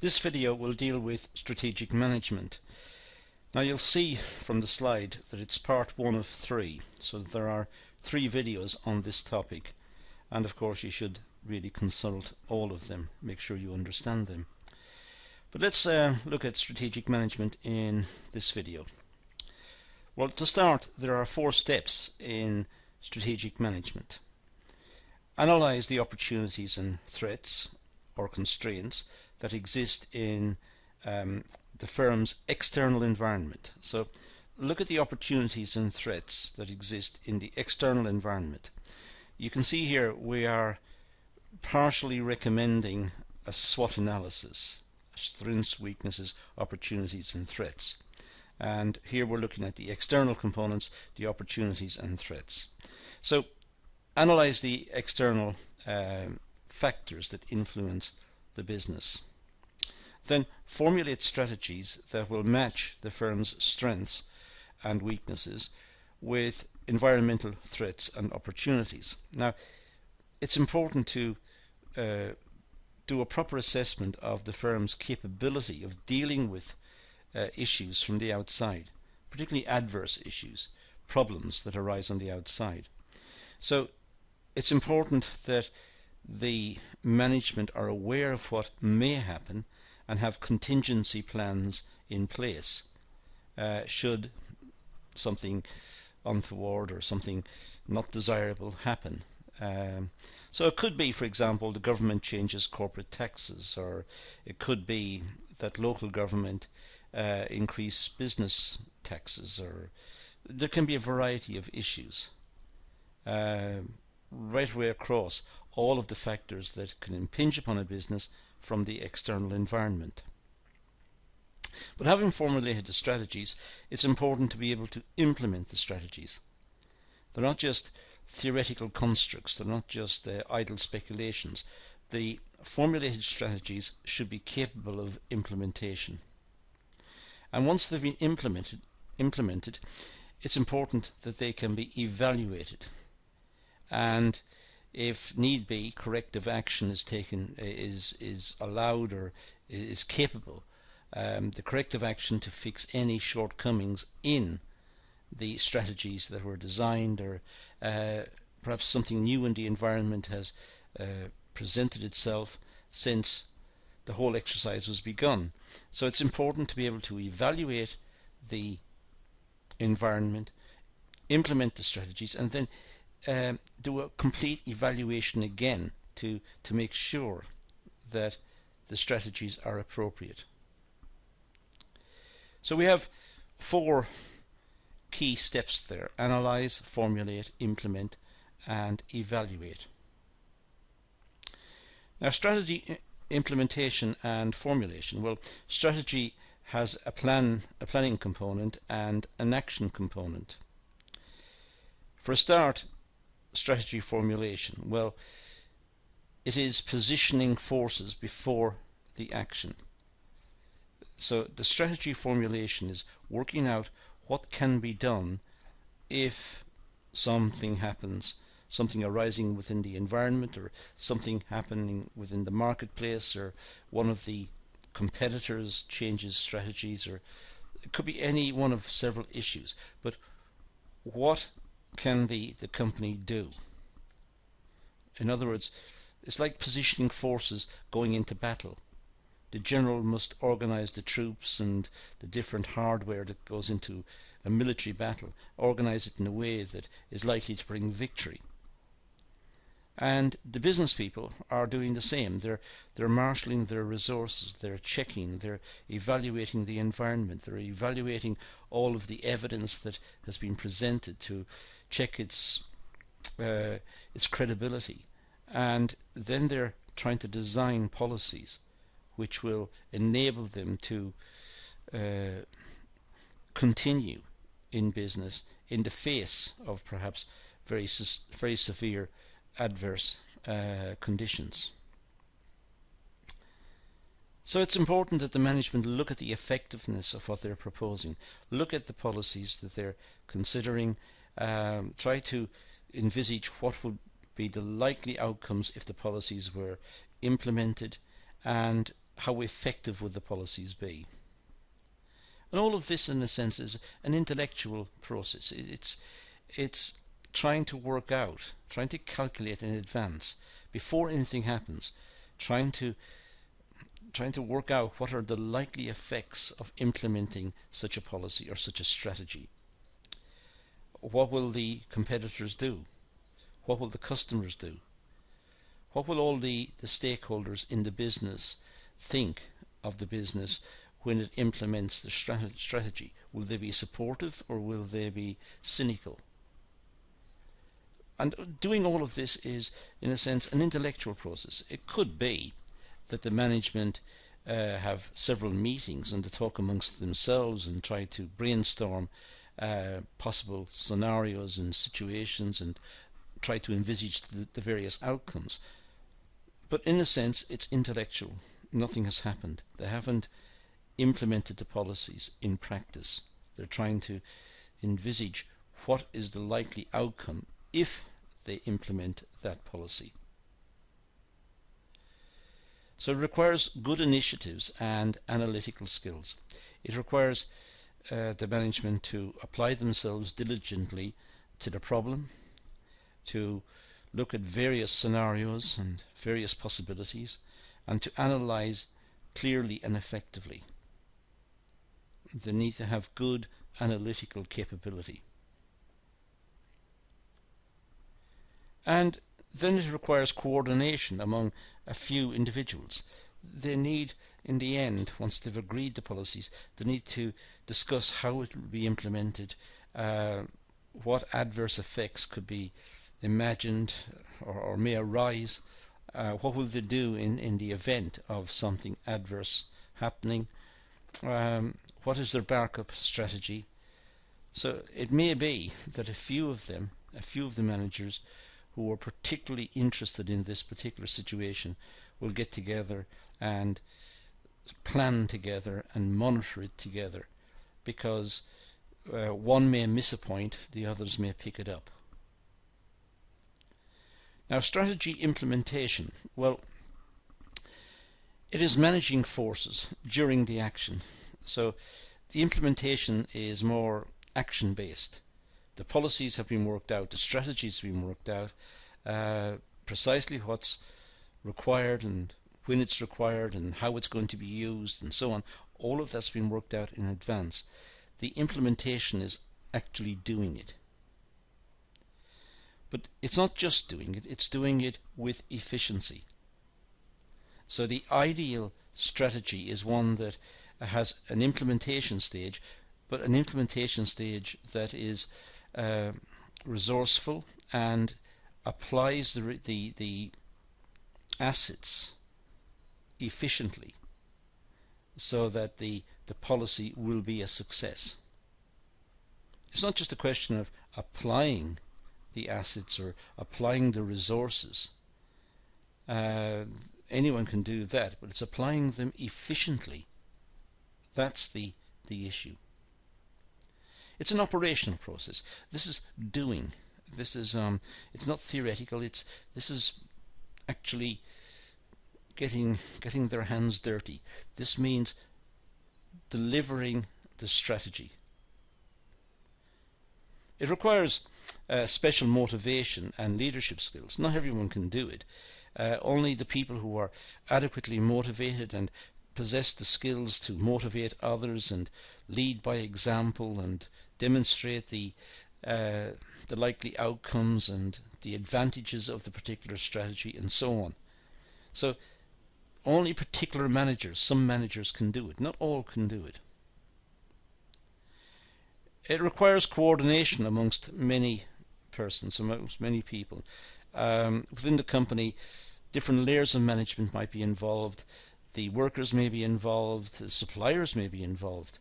This video will deal with strategic management. Now you'll see from the slide that it's part 1 of 3, so there are 3 videos on this topic, and of course you should really consult all of them, make sure you understand them. But let's look at strategic management in this video. Well, to start, there are 4 steps in strategic management. Analyze the opportunities and threats or constraints that exist in the firm's external environment. So look at the opportunities and threats that exist in the external environment. You can see here we are partially recommending a SWOT analysis: strengths, weaknesses, opportunities and threats. And here we're looking at the external components, the opportunities and threats. So analyze the external factors that influence the business. Then formulate strategies that will match the firm's strengths and weaknesses with environmental threats and opportunities. Now, it's important to do a proper assessment of the firm's capability of dealing with issues from the outside, particularly adverse issues, problems that arise on the outside. So it's important that the management are aware of what may happen and have contingency plans in place should something untoward or something not desirable happen. So it could be, for example, the government changes corporate taxes, or it could be that local government increase business taxes, or there can be a variety of issues right away across all of the factors that can impinge upon a business from the external environment. But having formulated the strategies, it's important to be able to implement the strategies. They're not just theoretical constructs, they're not just idle speculations. The formulated strategies should be capable of implementation. And once they've been implemented, it's important that they can be evaluated. And if need be, corrective action is taken, is allowed, or is capable. The corrective action to fix any shortcomings in the strategies that were designed, or perhaps something new in the environment has presented itself since the whole exercise was begun. So it's important to be able to evaluate the environment, implement the strategies, and then do a complete evaluation again to make sure that the strategies are appropriate. So we have 4 key steps there: analyze, formulate, implement and evaluate. Now, strategy implementation and formulation. Well, strategy has a planning component and an action component. For a start, strategy formulation. Well, it is positioning forces before the action. So the strategy formulation is working out what can be done if something happens, something arising within the environment, or something happening within the marketplace, or one of the competitors changes strategies, or it could be any one of several issues. But what can the company do? In other words, it's like positioning forces going into battle. The general must organize the troops and the different hardware that goes into a military battle, organize it in a way that is likely to bring victory. And the business people are doing the same. They're marshalling their resources, they're checking, they're evaluating the environment, they're evaluating all of the evidence that has been presented to check its credibility, and then they're trying to design policies which will enable them to continue in business in the face of perhaps very severe adverse conditions. So it's important that the management look at the effectiveness of what they're proposing, look at the policies that they're considering, try to envisage what would be the likely outcomes if the policies were implemented, and how effective would the policies be. And all of this, in a sense, is an intellectual process. It's trying to work out, trying to calculate in advance before anything happens, trying to work out what are the likely effects of implementing such a policy or such a strategy. What will the competitors do? What will the customers do? What will all the stakeholders in the business think of the business when it implements the strategy? Will they be supportive or will they be cynical? And doing all of this is, in a sense, an intellectual process. It could be that the management have several meetings and they talk amongst themselves and try to brainstorm possible scenarios and situations and try to envisage the various outcomes. But in a sense, it's intellectual. Nothing has happened. They haven't implemented the policies in practice. They're trying to envisage what is the likely outcome if they implement that policy. So it requires good initiatives and analytical skills. It requires the management to apply themselves diligently to the problem, to look at various scenarios and various possibilities, and to analyze clearly and effectively. They need to have good analytical capability. And then it requires coordination among a few individuals. They need, in the end, once they've agreed the policies, they need to discuss how it will be implemented, what adverse effects could be imagined or may arise, what will they do in the event of something adverse happening, what is their backup strategy. So it may be that a few of the managers who are particularly interested in this particular situation will get together and plan together and monitor it together, because one may miss a point, the others may pick it up. Now, strategy implementation, well, it is managing forces during the action. So the implementation is more action based. The policies have been worked out, the strategies have been worked out, precisely what's required and when it's required and how it's going to be used and so on. All of that's been worked out in advance. The implementation is actually doing it. But it's not just doing it, it's doing it with efficiency. So the ideal strategy is one that has an implementation stage, but an implementation stage that is resourceful and applies the assets efficiently so that the policy will be a success. It's not just a question of applying the assets or applying the resources. Anyone can do that, but it's applying them efficiently. That's the issue. It's an operational process. This is doing. This is it's not theoretical. This is actually getting their hands dirty. This means delivering the strategy. It requires special motivation and leadership skills. Not everyone can do it. Only the people who are adequately motivated and possess the skills to motivate others and lead by example and demonstrate the likely outcomes and the advantages of the particular strategy and so on. So only particular managers, some managers can do it. Not all can do it. It requires coordination amongst many persons, amongst many people. Within the company, different layers of management might be involved. The workers may be involved. The suppliers may be involved.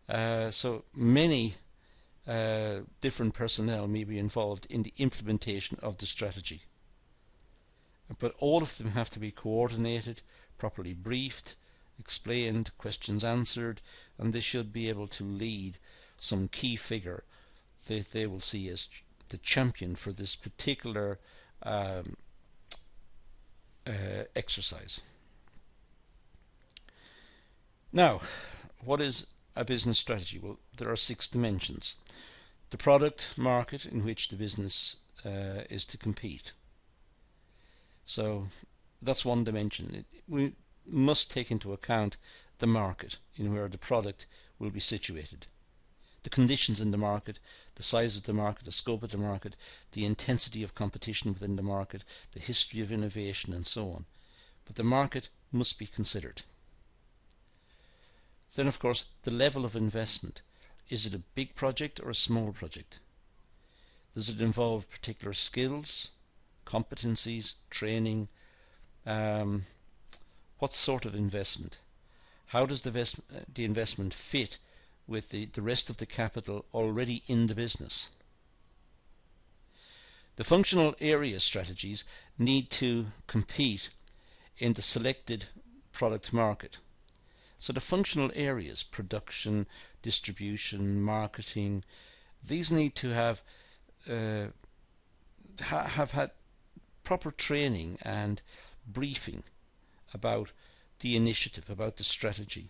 So many different personnel may be involved in the implementation of the strategy. But all of them have to be coordinated, properly briefed, explained, questions answered, and they should be able to lead some key figure that they will see as the champion for this particular exercise. Now, what is a business strategy? Well, there are 6 dimensions. The product market in which the business is to compete. So that's one dimension. We must take into account the market in where the product will be situated. The conditions in the market, the size of the market, the scope of the market, the intensity of competition within the market, the history of innovation, and so on. But the market must be considered. Then, of course, the level of investment. Is it a big project or a small project? Does it involve particular skills, competencies, training? What sort of investment? How does the investment fit with the rest of the capital already in the business? The functional area strategies need to compete in the selected product market. So the functional areas, production, distribution, marketing, these need to have had proper training and briefing about the initiative, about the strategy,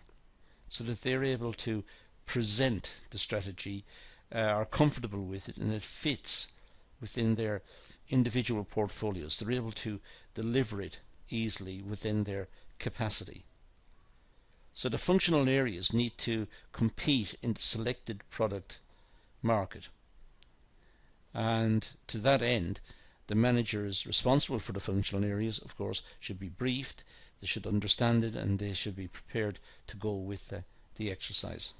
so that they're able to present the strategy, are comfortable with it, and it fits within their individual portfolios. They're able to deliver it easily within their capacity. So the functional areas need to compete in the selected product market. And to that end, the managers responsible for the functional areas, of course, should be briefed, they should understand it, and they should be prepared to go with the exercise.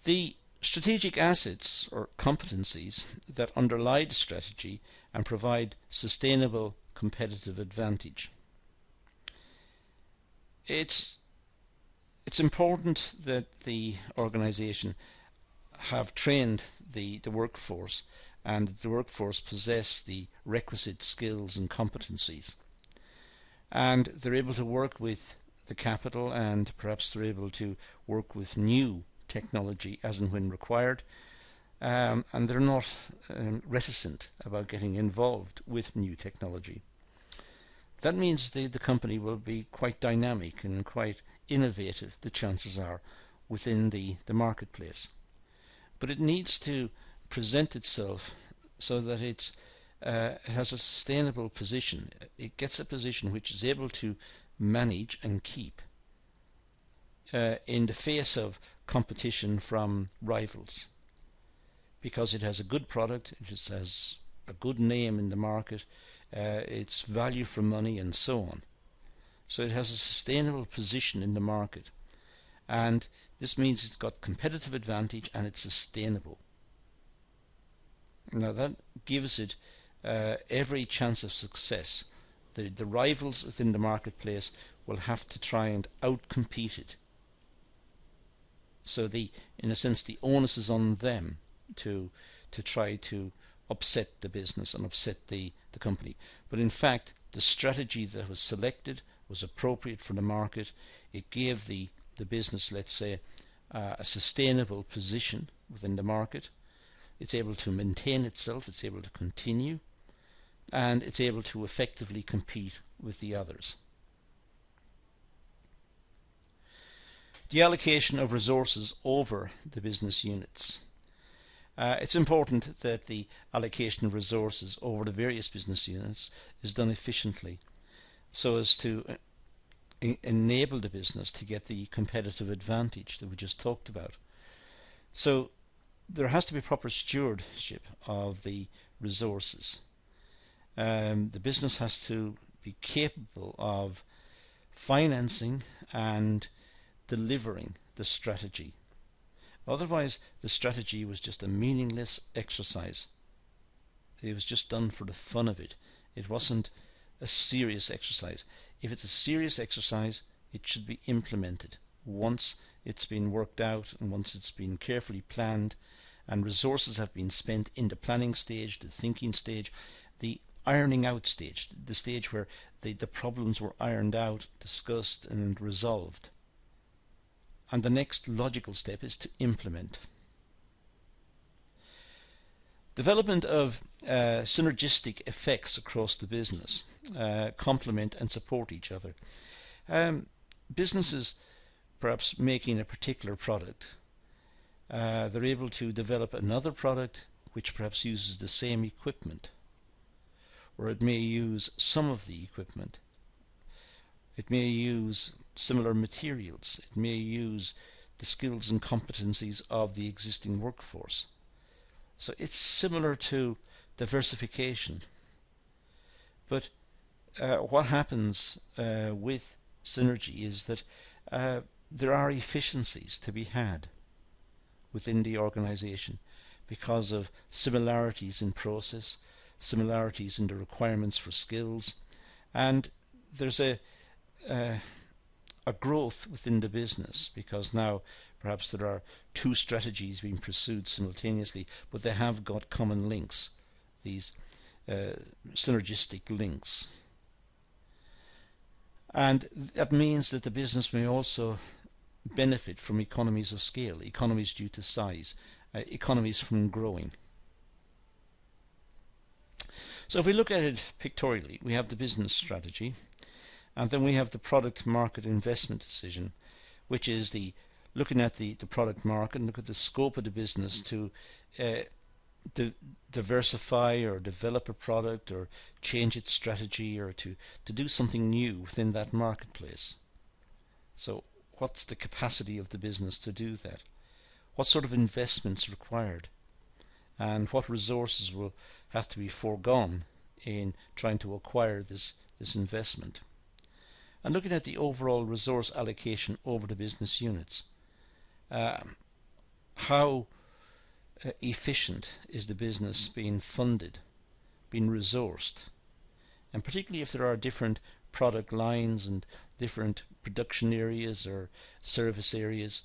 The strategic assets or competencies that underlie the strategy and provide sustainable competitive advantage. It's important that the organization have trained the workforce, and the workforce possess the requisite skills and competencies, and they're able to work with the capital, and perhaps they're able to work with new technology as and when required, and they're not reticent about getting involved with new technology. That means the company will be quite dynamic and quite innovative, the chances are, within the marketplace. But it needs to present itself so that it has a sustainable position. It gets a position which is able to manage and keep in the face of competition from rivals, because it has a good product, it has a good name in the market, its value for money, and so on. So it has a sustainable position in the market, and this means it's got competitive advantage and it's sustainable. Now that gives it every chance of success. The rivals within the marketplace will have to try and outcompete it. So in a sense, the onus is on them to try to upset the business and upset the company. But in fact, the strategy that was selected was appropriate for the market. It gave the business, let's say, a sustainable position within the market. It's able to maintain itself, it's able to continue, and it's able to effectively compete with the others. The allocation of resources over the business units. It's important that the allocation of resources over the various business units is done efficiently, so as to enable the business to get the competitive advantage that we just talked about. So there has to be proper stewardship of the resources. The business has to be capable of financing and delivering the strategy. Otherwise, the strategy was just a meaningless exercise. It was just done for the fun of it. It wasn't a serious exercise. If it's a serious exercise, it should be implemented once it's been worked out and once it's been carefully planned and resources have been spent in the planning stage, the thinking stage, the ironing out stage, the stage where the problems were ironed out, discussed and resolved. And the next logical step is to implement. Development of synergistic effects across the business complement and support each other. businesses perhaps making a particular product, they're able to develop another product which perhaps uses the same equipment, or it may use some of the equipment. It may use similar materials. It may use the skills and competencies of the existing workforce. So it's similar to diversification. But what happens with synergy is that there are efficiencies to be had within the organization because of similarities in process, similarities in the requirements for skills, and there's a growth within the business because now perhaps there are two strategies being pursued simultaneously, but they have got common links, these synergistic links. And that means that the business may also benefit from economies of scale, economies due to size, economies from growing. So if we look at it pictorially, we have the business strategy, and then we have the product market investment decision, which is the looking at the product market and look at the scope of the business to diversify or develop a product or change its strategy or to do something new within that marketplace. So what's the capacity of the business to do that? What sort of investments required? And what resources will have to be foregone in trying to acquire this investment? And looking at the overall resource allocation over the business units. How efficient is the business being funded, being resourced? And particularly if there are different product lines and different production areas or service areas,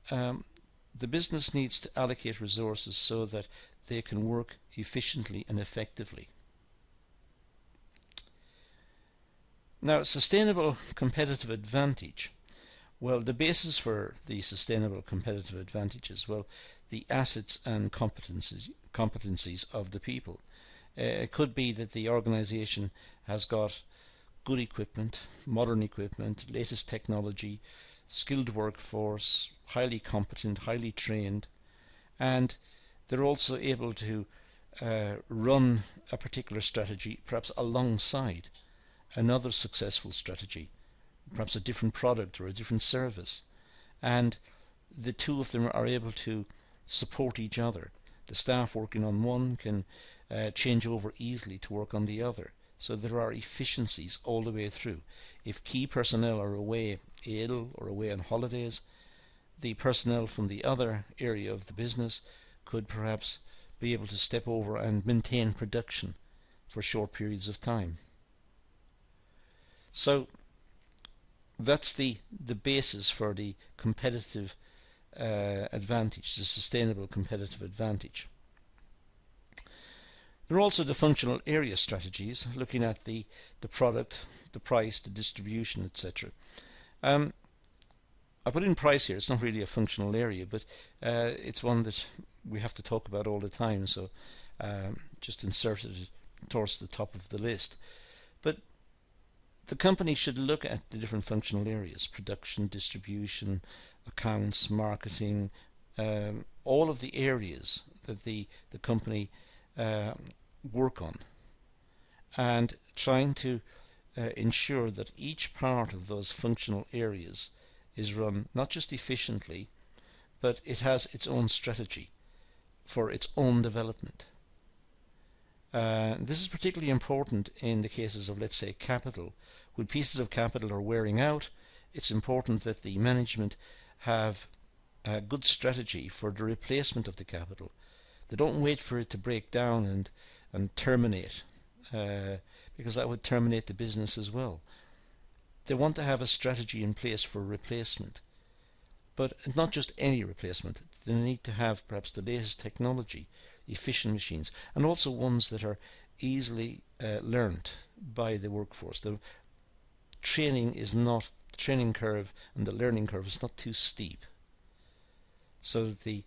the business needs to allocate resources so that they can work efficiently and effectively. Now, sustainable competitive advantage. Well, the basis for the sustainable competitive advantage is, well, the assets and competencies of the people. It could be that the organization has got good equipment, modern equipment, latest technology, skilled workforce, highly competent, highly trained, and they're also able to run a particular strategy perhaps alongside another successful strategy, perhaps a different product or a different service, and the two of them are able to support each other. The staff working on one can change over easily to work on the other, so there are efficiencies all the way through. If key personnel are away ill or away on holidays, the personnel from the other area of the business could perhaps be able to step over and maintain production for short periods of time. So that's the basis for the competitive advantage, the sustainable competitive advantage. There are also the functional area strategies, looking at the product, the price, the distribution, etc. I put in price here. It's not really a functional area, but it's one that we have to talk about all the time, so just inserted it towards the top of the list. But the company should look at the different functional areas: production, distribution, accounts, marketing, all of the areas that the company work on, and trying to ensure that each part of those functional areas is run not just efficiently, but it has its own strategy for its own development. This is particularly important in the cases of, let's say, capital. When pieces of capital are wearing out, it's important that the management have a good strategy for the replacement of the capital. They don't wait for it to break down and terminate, because that would terminate the business as well. They want to have a strategy in place for replacement, but not just any replacement. They need to have perhaps the latest technology, efficient machines, and also ones that are easily learnt by the workforce. The training curve and the learning curve is not too steep, so that the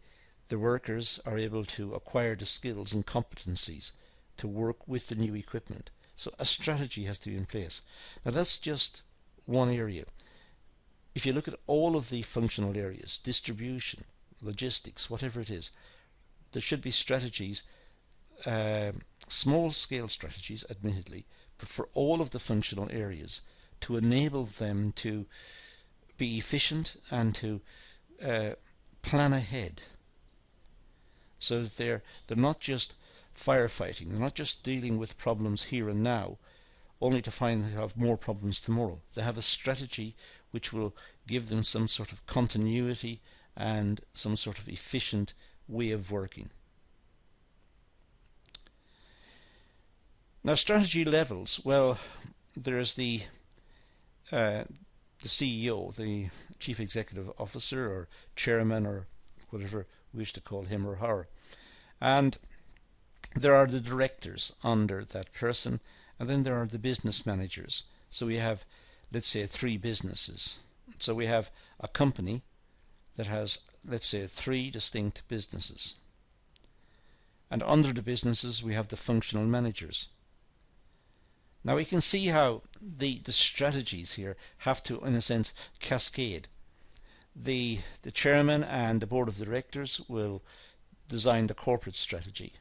workers are able to acquire the skills and competencies to work with the new equipment. So a strategy has to be in place. Now that's just one area. if you look at all of the functional areas, distribution, logistics, whatever it is, there should be strategies, small scale strategies admittedly, but for all of the functional areas to enable them to be efficient and to plan ahead, so that they're not just firefighting, they're not just dealing with problems here and now, only to find they have more problems tomorrow. They have a strategy which will give them some sort of continuity and some sort of efficient way of working. Now, strategy levels, well, there's the CEO, the Chief Executive Officer or Chairman or whatever we wish to call him or her. And there are the directors under that person, and then there are the business managers. So we have, let's say, 3 businesses. So we have a company that has, let's say, 3 distinct businesses. And under the businesses we have the functional managers. Now we can see how the strategies here have to, in a sense, cascade. The chairman and the board of directors will design the corporate strategy.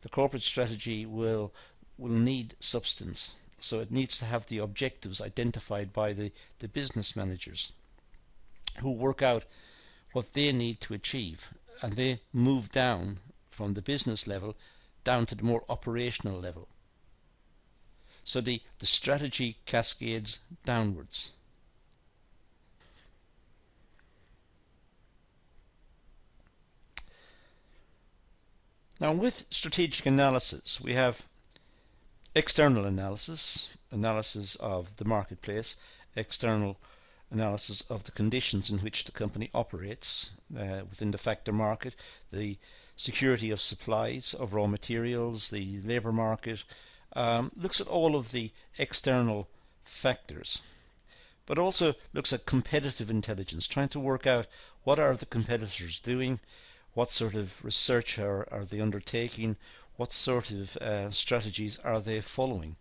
The corporate strategy will need substance, so it needs to have the objectives identified by the business managers, who work out what they need to achieve, and they move down from the business level down to the more operational level. So the strategy cascades downwards. Now, with strategic analysis, we have external analysis, analysis of the marketplace, external analysis of the conditions in which the company operates within the factor market, the security of supplies of raw materials, the labour market, looks at all of the external factors, but also looks at competitive intelligence, trying to work out what are the competitors doing, what sort of research are they undertaking, what sort of strategies are they following.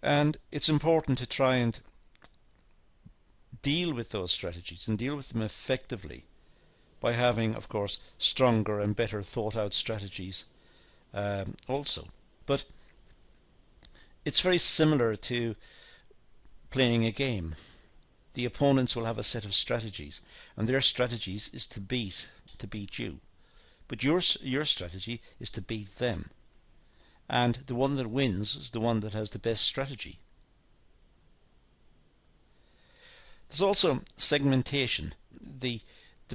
And it's important to try and deal with those strategies and deal with them effectively by having, of course, stronger and better thought out strategies also. But it's very similar to playing a game. The opponents will have a set of strategies, and their strategies is to beat you. But your strategy is to beat them. And the one that wins is the one that has the best strategy. There's also segmentation, the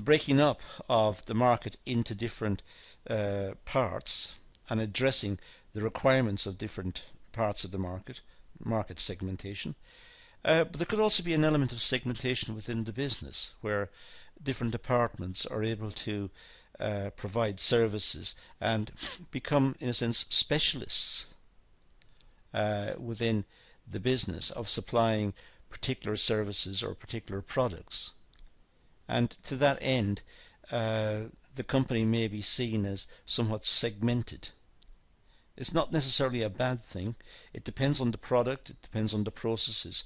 breaking up of the market into different parts and addressing the requirements of different parts of the market segmentation. But there could also be an element of segmentation within the business, where different departments are able to provide services and become, in a sense, specialists within the business of supplying particular services or particular products. And to that end, the company may be seen as somewhat segmented. It's not necessarily a bad thing. It depends on the product, it depends on the processes.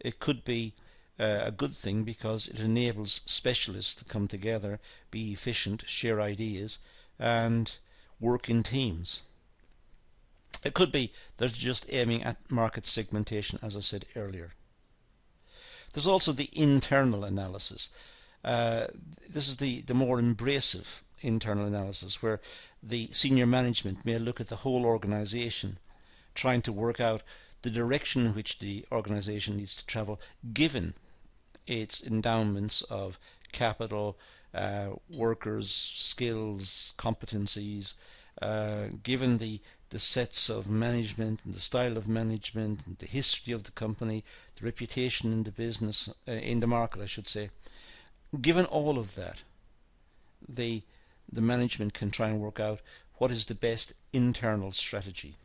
It could be a good thing because it enables specialists to come together, be efficient, share ideas, and work in teams. It could be that it's just aiming at market segmentation, as I said earlier. There's also the internal analysis. This is the more embracive internal analysis, where the senior management may look at the whole organization, trying to work out the direction in which the organization needs to travel, given its endowments of capital, workers, skills, competencies, given the sets of management and the style of management and the history of the company, the reputation in the business, in the market, I should say. Given all of that, the management can try and work out what is the best internal strategy.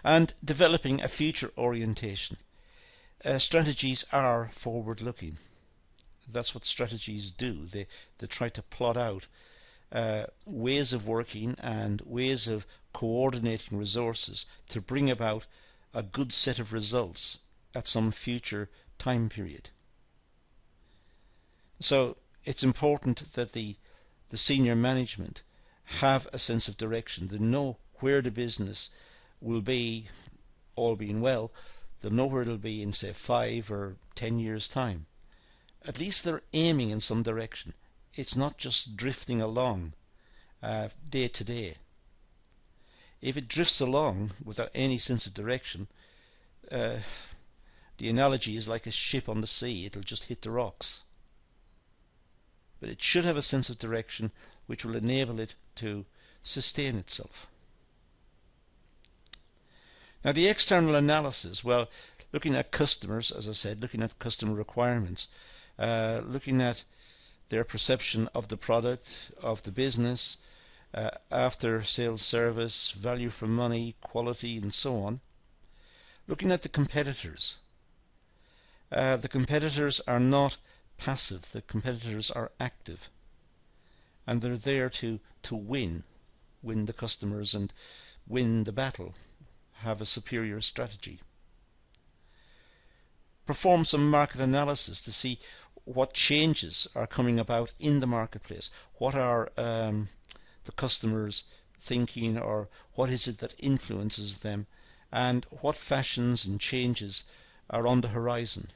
And developing a future orientation. Strategies are forward-looking. That's what strategies do. They try to plot out ways of working and ways of coordinating resources to bring about a good set of results at some future time period. So it's important that the senior management have a sense of direction. They know where the business will be, all being well. They'll know where it'll be in, say, 5 or 10 years' time. At least they're aiming in some direction. It's not just drifting along day to day. If it drifts along without any sense of direction, the analogy is like a ship on the sea. It'll just hit the rocks. But it should have a sense of direction which will enable it to sustain itself. Now the external analysis, well, looking at customers, as I said, looking at customer requirements, looking at their perception of the product, of the business, after sales service, value for money, quality, and so on. Looking at the competitors. The competitors are not passive. The competitors are active, and they're there to win the customers and win the battle, have a superior strategy. Perform some market analysis to see what changes are coming about in the marketplace. What are the customers thinking, or what is it that influences them, and what fashions and changes are on the horizon.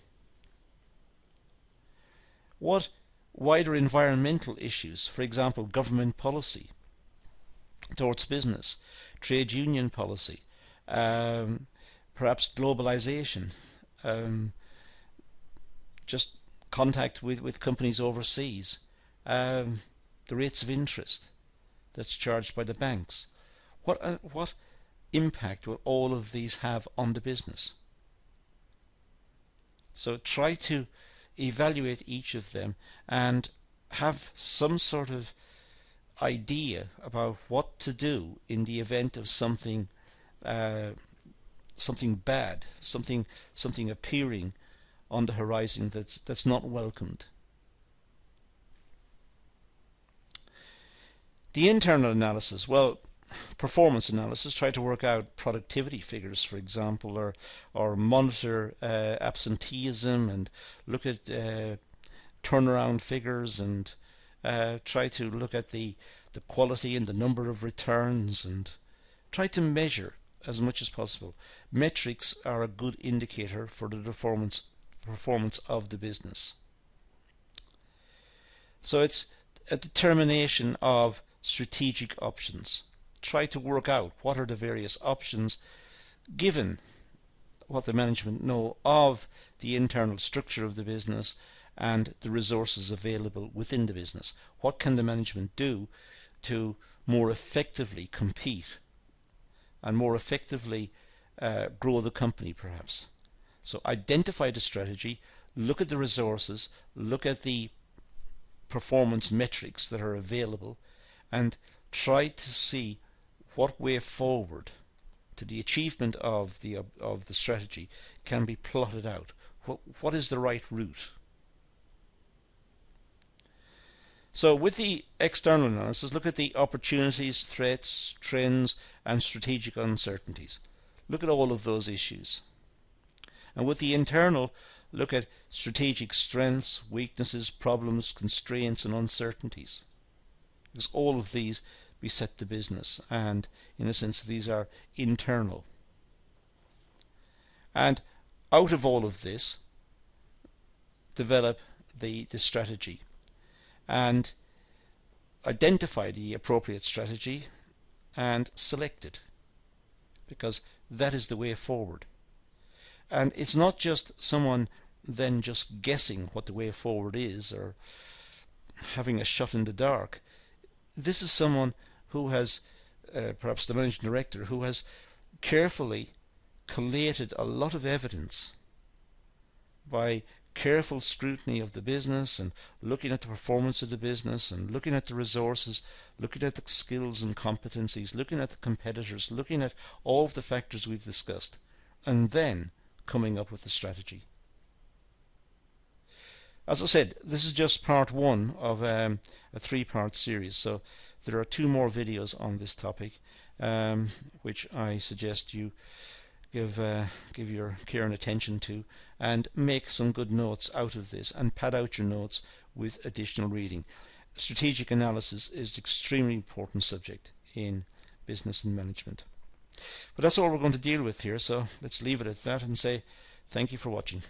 What wider environmental issues, for example government policy towards business, trade union policy, perhaps globalization, just contact with companies overseas, the rates of interest that's charged by the banks. What impact will all of these have on the business? So try to evaluate each of them and have some sort of idea about what to do in the event of something bad, something appearing on the horizon that's not welcomed. The internal analysis, well, performance analysis, try to work out productivity figures, for example, or monitor absenteeism and look at turnaround figures, and try to look at the quality and the number of returns, and try to measure as much as possible. Metrics are a good indicator for the performance of the business. So it's a determination of strategic options. Try to work out what are the various options given what the management know of the internal structure of the business and the resources available within the business. What can the management do to more effectively compete and more effectively grow the company, perhaps? So identify the strategy, look at the resources, look at the performance metrics that are available, and try to see what way forward to the achievement of the strategy can be plotted out. What is the right route? So with the external analysis, look at the opportunities, threats, trends, and strategic uncertainties. Look at all of those issues. And with the internal, look at strategic strengths, weaknesses, problems, constraints, and uncertainties. Because all of these beset the business, and in a sense these are internal. And out of all of this, develop the strategy and identify the appropriate strategy and select it, because that is the way forward. And it's not just someone then just guessing what the way forward is or having a shot in the dark. This is someone who has, perhaps the managing director, who has carefully collated a lot of evidence by careful scrutiny of the business and looking at the performance of the business and looking at the resources, looking at the skills and competencies, looking at the competitors, looking at all of the factors we've discussed, and then coming up with a strategy. As I said, this is just part one of a three-part series, so there are 2 more videos on this topic, which I suggest you give your care and attention to, and make some good notes out of this, and pad out your notes with additional reading. Strategic analysis is an extremely important subject in business and management. But that's all we're going to deal with here, so let's leave it at that and say thank you for watching.